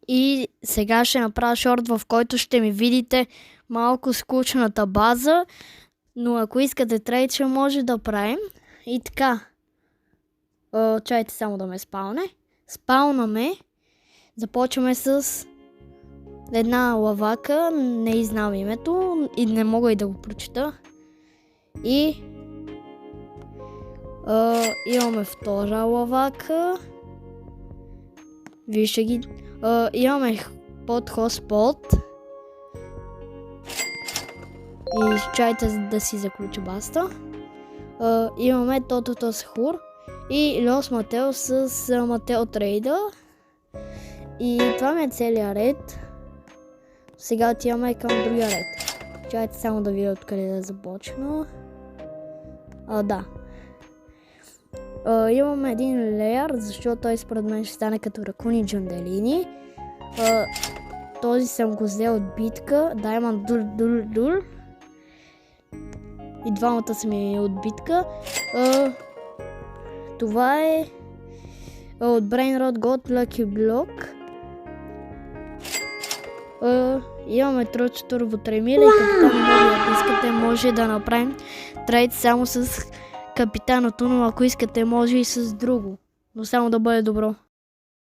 И сега ще направя шорт, в който ще ми видите малко скучната база, но ако искате трейд, ще може да правим. И така, чайте само да ме спалне. Спалнаме, започваме с една лавака, не знам името и не мога и да го прочита. И имаме втора лавака. Вижте ги. Имаме под хоспот. И чайте да си заключа баста. Имаме Тотото с Хур. И Лос Матео с Матео Трейда. И това ми е целият ред. Сега отиваме към другия ред. Чайте само да видя откъде да започна. Да. Имаме един леер, защото той според мен ще стане като ракуни джунделини. Този съм го взел от битка. Diamond Дул. И двамата са ми от битка. Това е от Brainrot God Lucky Block. Имаме Троч Турбо Тремиля и Капитан Боби. Ако искате, може да направим трейд само с Капитана Туно, ако искате, може и с друго. Но само да бъде добро.